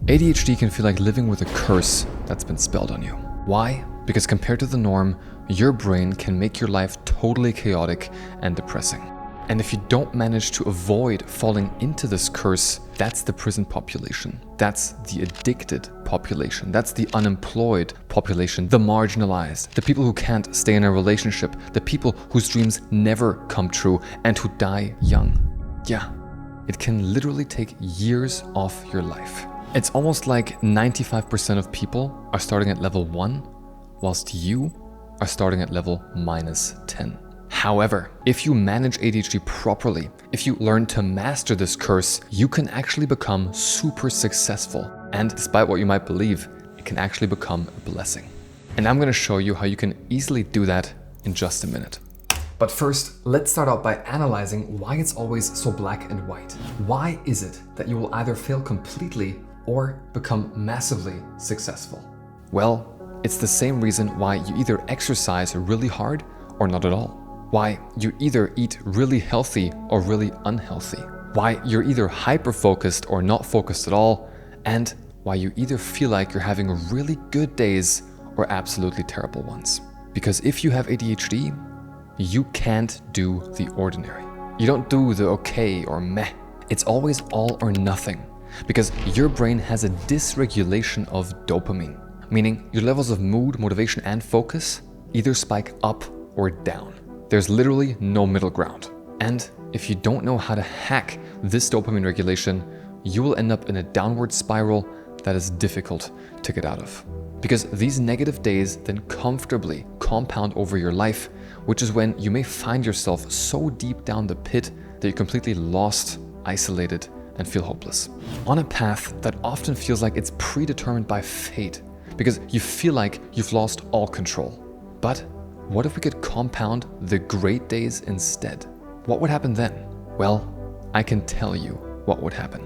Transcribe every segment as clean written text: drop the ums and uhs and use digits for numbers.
ADHD can feel like living with a curse that's been spelled on you. Why? Because compared to the norm, your brain can make your life totally chaotic and depressing. And if you don't manage to avoid falling into this curse, that's the prison population. That's the addicted population. That's the unemployed population, the marginalized, the people who can't stay in a relationship, the people whose dreams never come true and who die young. Yeah, it can literally take years off your life. It's almost like 95% of people are starting at level 1, whilst you are starting at level -10. However, if you manage ADHD properly, if you learn to master this curse, you can actually become super successful. And despite what you might believe, it can actually become a blessing. And I'm going to show you how you can easily do that in just a minute. But first, let's start out by analyzing why it's always so black and white. Why is it that you will either fail completely or become massively successful? Well, it's the same reason why you either exercise really hard or not at all. Why you either eat really healthy or really unhealthy. Why you're either hyper-focused or not focused at all. And why you either feel like you're having really good days or absolutely terrible ones. Because if you have ADHD, you can't do the ordinary. You don't do the okay or meh. It's always all or nothing. Because your brain has a dysregulation of dopamine. Meaning your levels of mood, motivation, and focus either spike up or down. There's literally no middle ground. And if you don't know how to hack this dopamine regulation, you will end up in a downward spiral that is difficult to get out of. Because these negative days then comfortably compound over your life, which is when you may find yourself so deep down the pit that you're completely lost, isolated, and feel hopeless. On a path that often feels like it's predetermined by fate, because you feel like you've lost all control. But what if we could compound the great days instead? What would happen then? Well, I can tell you what would happen.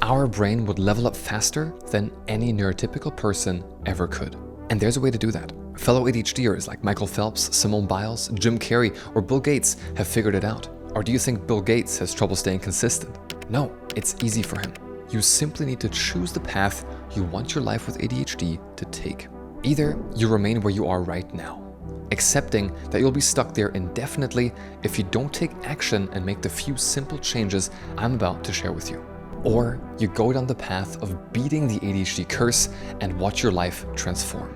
Our brain would level up faster than any neurotypical person ever could. And there's a way to do that. Fellow ADHDers like Michael Phelps, Simone Biles, Jim Carrey, or Bill Gates have figured it out. Or do you think Bill Gates has trouble staying consistent? No, it's easy for him. You simply need to choose the path you want your life with ADHD to take. Either you remain where you are right now, accepting that you'll be stuck there indefinitely if you don't take action and make the few simple changes I'm about to share with you. Or you go down the path of beating the ADHD curse and watch your life transform.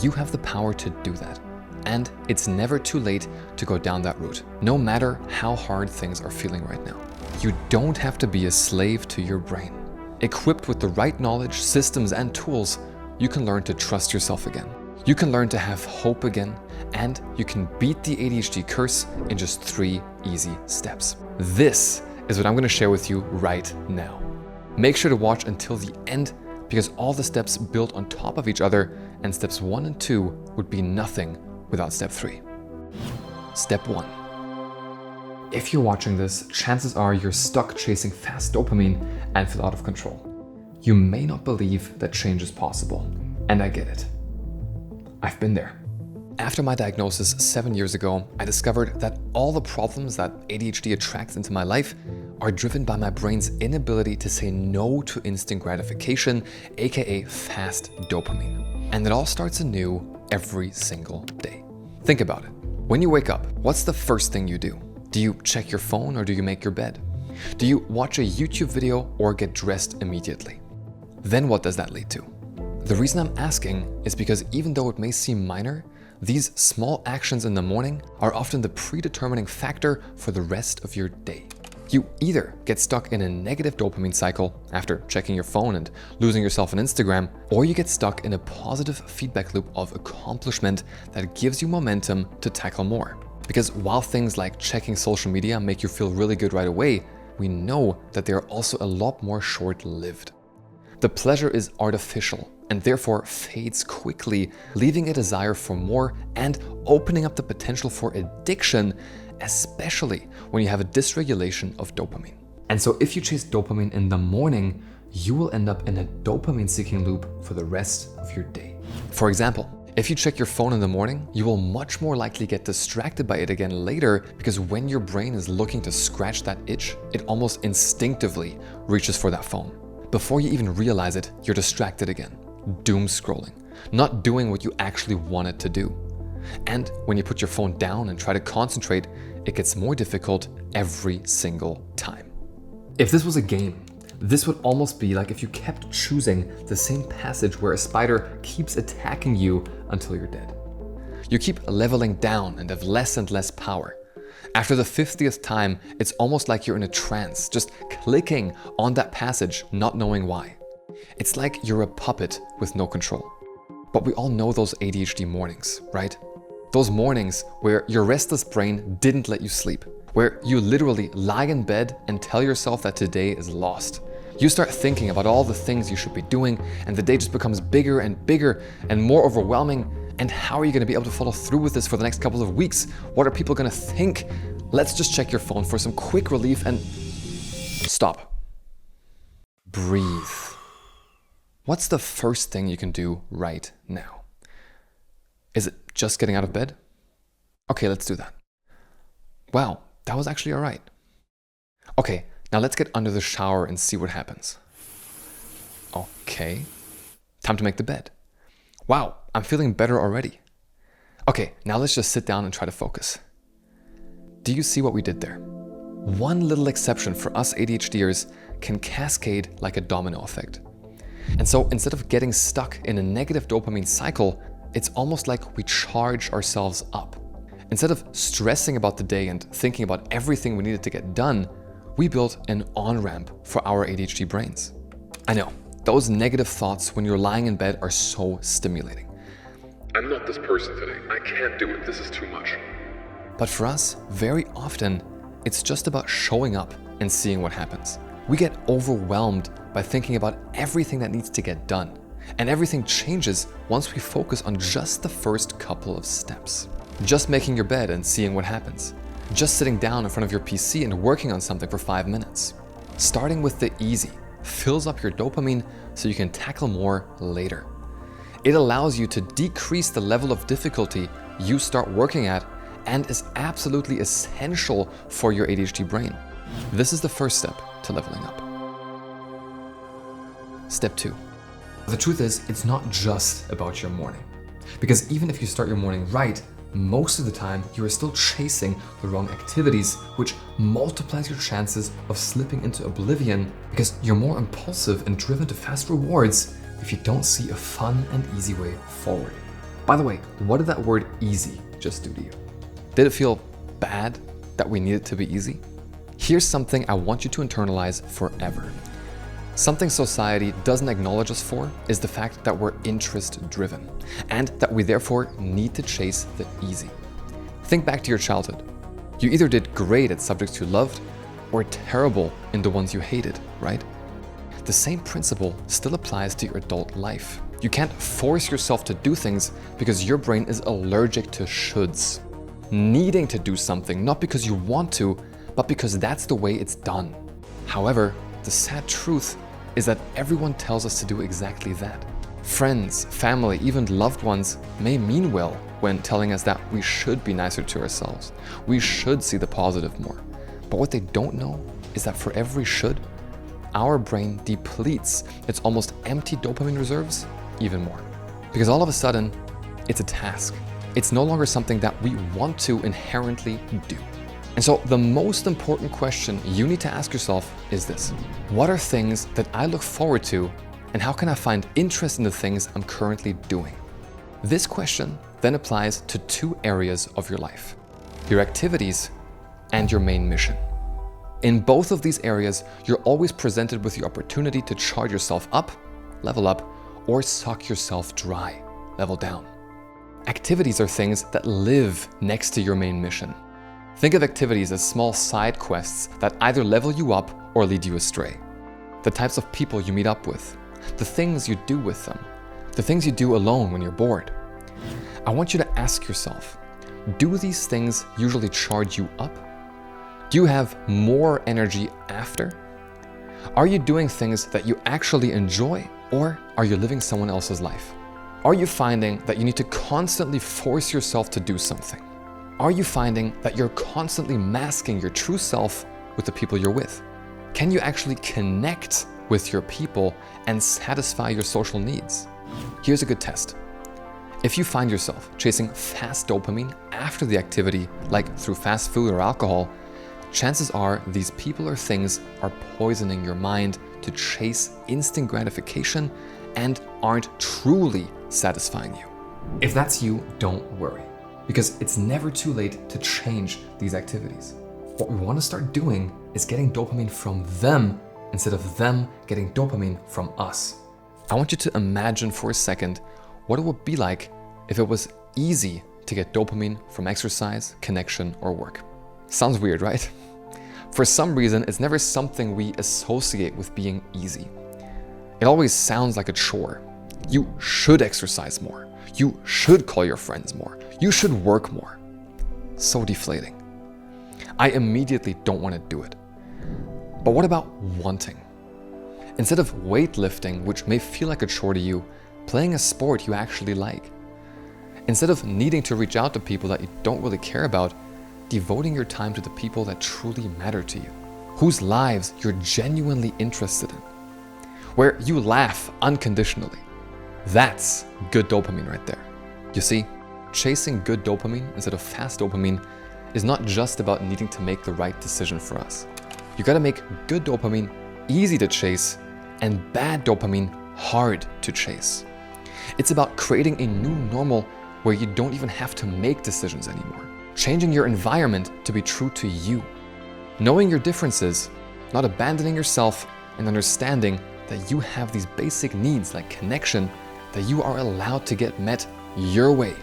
You have the power to do that. And it's never too late to go down that route, no matter how hard things are feeling right now. You don't have to be a slave to your brain. Equipped with the right knowledge, systems, and tools, you can learn to trust yourself again. You can learn to have hope again, and you can beat the ADHD curse in just 3 easy steps. This is what I'm going to share with you right now. Make sure to watch until the end, because all the steps build on top of each other, and steps 1 and 2 would be nothing without step 3. Step 1. If you're watching this, chances are you're stuck chasing fast dopamine and feel out of control. You may not believe that change is possible, and I get it. I've been there. After my diagnosis 7 years ago, I discovered that all the problems that ADHD attracts into my life are driven by my brain's inability to say no to instant gratification, aka fast dopamine. And it all starts anew every single day. Think about it. When you wake up, what's the first thing you do? Do you check your phone or do you make your bed? Do you watch a YouTube video or get dressed immediately? Then what does that lead to? The reason I'm asking is because even though it may seem minor, these small actions in the morning are often the predetermining factor for the rest of your day. You either get stuck in a negative dopamine cycle after checking your phone and losing yourself on Instagram, or you get stuck in a positive feedback loop of accomplishment that gives you momentum to tackle more. Because while things like checking social media make you feel really good right away, we know that they are also a lot more short-lived. The pleasure is artificial and therefore fades quickly, leaving a desire for more and opening up the potential for addiction, especially when you have a dysregulation of dopamine. And so if you chase dopamine in the morning, you will end up in a dopamine-seeking loop for the rest of your day. For example, if you check your phone in the morning, you will much more likely get distracted by it again later, because when your brain is looking to scratch that itch, it almost instinctively reaches for that phone. Before you even realize it, you're distracted again, doom scrolling, not doing what you actually wanted to do. And when you put your phone down and try to concentrate, it gets more difficult every single time. If this was a game, this would almost be like if you kept choosing the same passage where a spider keeps attacking you until you're dead. You keep leveling down and have less and less power. After the 50th time, it's almost like you're in a trance, just clicking on that passage, not knowing why. It's like you're a puppet with no control. But we all know those ADHD mornings, right? Those mornings where your restless brain didn't let you sleep, where you literally lie in bed and tell yourself that today is lost. You start thinking about all the things you should be doing, and the day just becomes bigger and bigger and more overwhelming. And how are you going to be able to follow through with this for the next couple of weeks? What are people going to think? Let's just check your phone for some quick relief and stop. Breathe. What's the first thing you can do right now? Is it just getting out of bed? Okay, let's do that. Wow, that was actually all right. Okay, now let's get under the shower and see what happens. Okay, time to make the bed. Wow, I'm feeling better already. Okay, now let's just sit down and try to focus. Do you see what we did there? One little exception for us ADHDers can cascade like a domino effect. And so instead of getting stuck in a negative dopamine cycle, it's almost like we charge ourselves up. Instead of stressing about the day and thinking about everything we needed to get done, we built an on-ramp for our ADHD brains. I know, those negative thoughts when you're lying in bed are so stimulating. I'm not this person today. I can't do it. This is too much. But for us, very often, it's just about showing up and seeing what happens. We get overwhelmed by thinking about everything that needs to get done. And everything changes once we focus on just the first couple of steps. Just making your bed and seeing what happens. Just sitting down in front of your PC and working on something for 5 minutes. Starting with the easy fills up your dopamine so you can tackle more later. It allows you to decrease the level of difficulty you start working at and is absolutely essential for your ADHD brain. This is the first step to leveling up. Step 2. The truth is, it's not just about your morning. Because even if you start your morning right, most of the time you are still chasing the wrong activities, which multiplies your chances of slipping into oblivion because you're more impulsive and driven to fast rewards if you don't see a fun and easy way forward. By the way, what did that word easy just do to you? Did it feel bad that we need it to be easy? Here's something I want you to internalize forever. Something society doesn't acknowledge us for is the fact that we're interest-driven and that we therefore need to chase the easy. Think back to your childhood. You either did great at subjects you loved or terrible in the ones you hated, right? The same principle still applies to your adult life. You can't force yourself to do things because your brain is allergic to shoulds. Needing to do something, not because you want to, but because that's the way it's done. However, the sad truth is that everyone tells us to do exactly that. Friends, family, even loved ones may mean well when telling us that we should be nicer to ourselves. We should see the positive more. But what they don't know is that for every should, our brain depletes its almost empty dopamine reserves even more. Because all of a sudden, it's a task. It's no longer something that we want to inherently do. And so the most important question you need to ask yourself is this: what are things that I look forward to, and how can I find interest in the things I'm currently doing? This question then applies to 2 areas of your life: your activities and your main mission. In both of these areas, you're always presented with the opportunity to charge yourself up, level up, or suck yourself dry, level down. Activities are things that live next to your main mission. Think of activities as small side quests that either level you up or lead you astray. The types of people you meet up with, the things you do with them, the things you do alone when you're bored. I want you to ask yourself, do these things usually charge you up? Do you have more energy after? Are you doing things that you actually enjoy, or are you living someone else's life? Are you finding that you need to constantly force yourself to do something? Are you finding that you're constantly masking your true self with the people you're with? Can you actually connect with your people and satisfy your social needs. Here's a good test. If you find yourself chasing fast dopamine after the activity, like through fast food or alcohol, chances are these people or things are poisoning your mind to chase instant gratification and aren't truly satisfying you. If that's you, don't worry, because it's never too late to change these activities. What we want to start doing is getting dopamine from them instead of them getting dopamine from us. I want you to imagine for a second what it would be like if it was easy to get dopamine from exercise, connection, or work. Sounds weird, right? For some reason, it's never something we associate with being easy. It always sounds like a chore. You should exercise more. You should call your friends more. You should work more. So deflating. I immediately don't want to do it. But what about wanting? Instead of weightlifting, which may feel like a chore to you, playing a sport you actually like. Instead of needing to reach out to people that you don't really care about, devoting your time to the people that truly matter to you, whose lives you're genuinely interested in, where you laugh unconditionally. That's good dopamine right there. You see, chasing good dopamine instead of fast dopamine is not just about needing to make the right decision for us. You gotta make good dopamine easy to chase and bad dopamine hard to chase. It's about creating a new normal where you don't even have to make decisions anymore. Changing your environment to be true to you. Knowing your differences, not abandoning yourself, and understanding that you have these basic needs like connection that you are allowed to get met your way.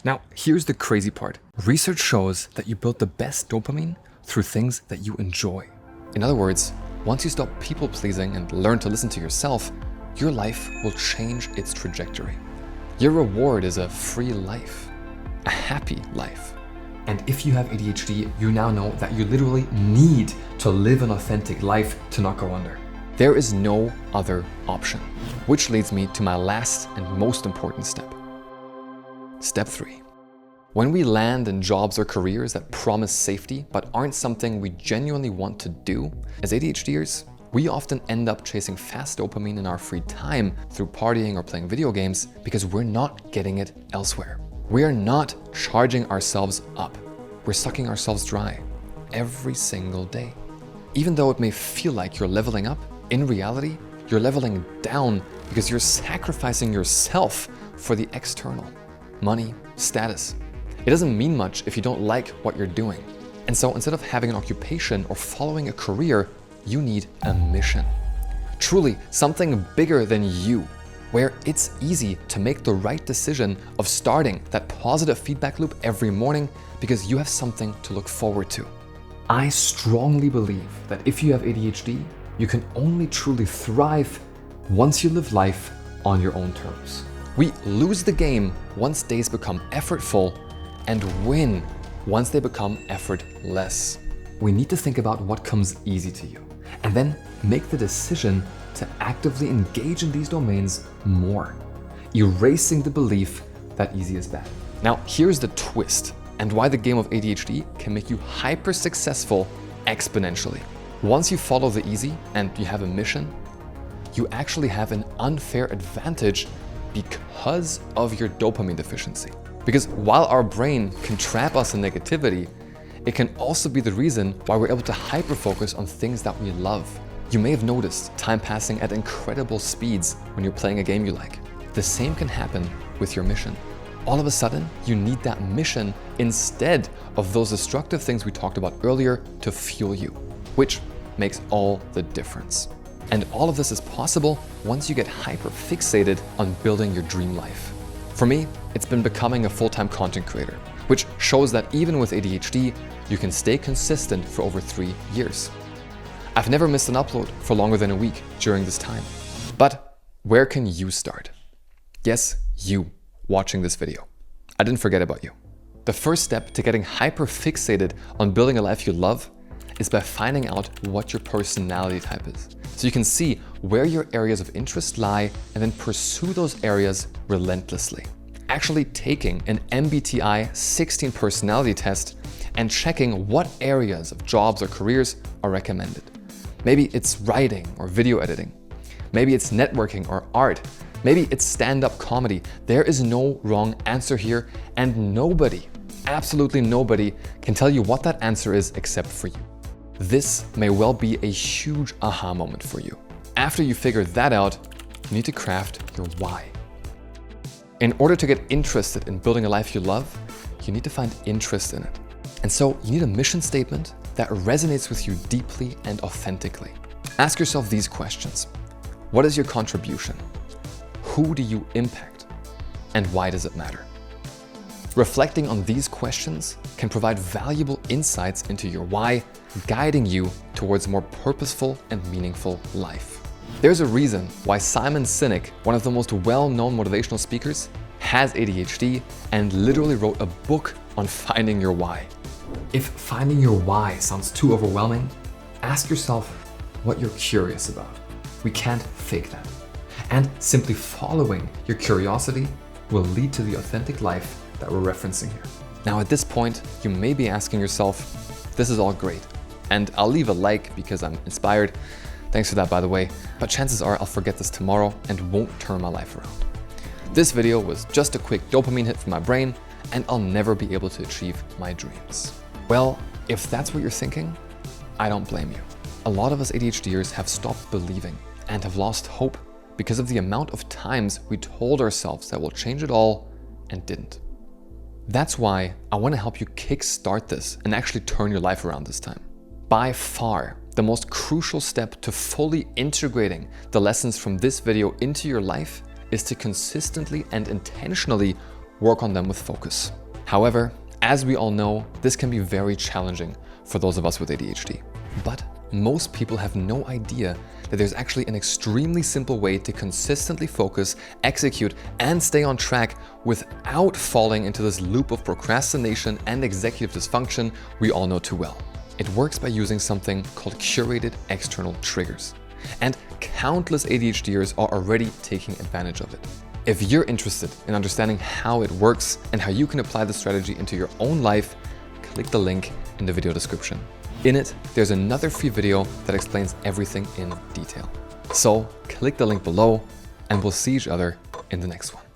Now, here's the crazy part. Research shows that you build the best dopamine through things that you enjoy. In other words, once you stop people-pleasing and learn to listen to yourself, your life will change its trajectory. Your reward is a free life, a happy life. And if you have ADHD, you now know that you literally need to live an authentic life to not go under. There is no other option, which leads me to my last and most important step. Step 3. When we land in jobs or careers that promise safety but aren't something we genuinely want to do, as ADHDers, we often end up chasing fast dopamine in our free time through partying or playing video games because we're not getting it elsewhere. We are not charging ourselves up. We're sucking ourselves dry every single day. Even though it may feel like you're leveling up, in reality, you're leveling down because you're sacrificing yourself for the external. Money, status. It doesn't mean much if you don't like what you're doing. And so instead of having an occupation or following a career, you need a mission. Truly something bigger than you, where it's easy to make the right decision of starting that positive feedback loop every morning because you have something to look forward to. I strongly believe that if you have ADHD, you can only truly thrive once you live life on your own terms. We lose the game once days become effortful and win once they become effortless. We need to think about what comes easy to you and then make the decision to actively engage in these domains more, erasing the belief that easy is bad. Now, here's the twist and why the game of ADHD can make you hyper successful exponentially. Once you follow the easy and you have a mission, you actually have an unfair advantage because of your dopamine deficiency. Because while our brain can trap us in negativity, it can also be the reason why we're able to hyper-focus on things that we love. You may have noticed time passing at incredible speeds when you're playing a game you like. The same can happen with your mission. All of a sudden, you need that mission instead of those destructive things we talked about earlier to fuel you, which makes all the difference. And all of this is possible once you get hyper-fixated on building your dream life. For me, it's been becoming a full-time content creator, which shows that even with ADHD, you can stay consistent for over 3 years. I've never missed an upload for longer than a week during this time. But where can you start? Yes, you watching this video. I didn't forget about you. The first step to getting hyper-fixated on building a life you love is by finding out what your personality type is. So you can see where your areas of interest lie and then pursue those areas relentlessly. Actually taking an MBTI 16 personality test and checking what areas of jobs or careers are recommended. Maybe it's writing or video editing, Maybe it's networking or art. Maybe it's stand-up comedy. There is no wrong answer here, and nobody, absolutely nobody, can tell you what that answer is except for you. This may well be a huge aha moment for you. After you figure that out, you need to craft your why. In order to get interested in building a life you love, you need to find interest in it. And so you need a mission statement that resonates with you deeply and authentically. Ask yourself these questions. What is your contribution? Who do you impact? And why does it matter? Reflecting on these questions can provide valuable insights into your why, guiding you towards a more purposeful and meaningful life. There's a reason why Simon Sinek, one of the most well-known motivational speakers, has ADHD and literally wrote a book on finding your why. If finding your why sounds too overwhelming, ask yourself what you're curious about. We can't fake that. And simply following your curiosity will lead to the authentic life that we're referencing here. Now, at this point, you may be asking yourself, this is all great, and I'll leave a like because I'm inspired. Thanks for that, by the way. But chances are I'll forget this tomorrow and won't turn my life around. This video was just a quick dopamine hit from my brain, and I'll never be able to achieve my dreams. Well, if that's what you're thinking, I don't blame you. A lot of us ADHDers have stopped believing and have lost hope because of the amount of times we told ourselves that we'll change it all and didn't. That's why I want to help you kickstart this and actually turn your life around this time. By far, the most crucial step to fully integrating the lessons from this video into your life is to consistently and intentionally work on them with focus. However, as we all know, this can be very challenging for those of us with ADHD. But most people have no idea that there's actually an extremely simple way to consistently focus, execute, and stay on track without falling into this loop of procrastination and executive dysfunction we all know too well. It works by using something called curated external triggers. And countless ADHDers are already taking advantage of it. If you're interested in understanding how it works and how you can apply the strategy into your own life, click the link in the video description. In it, there's another free video that explains everything in detail. So click the link below and we'll see each other in the next one.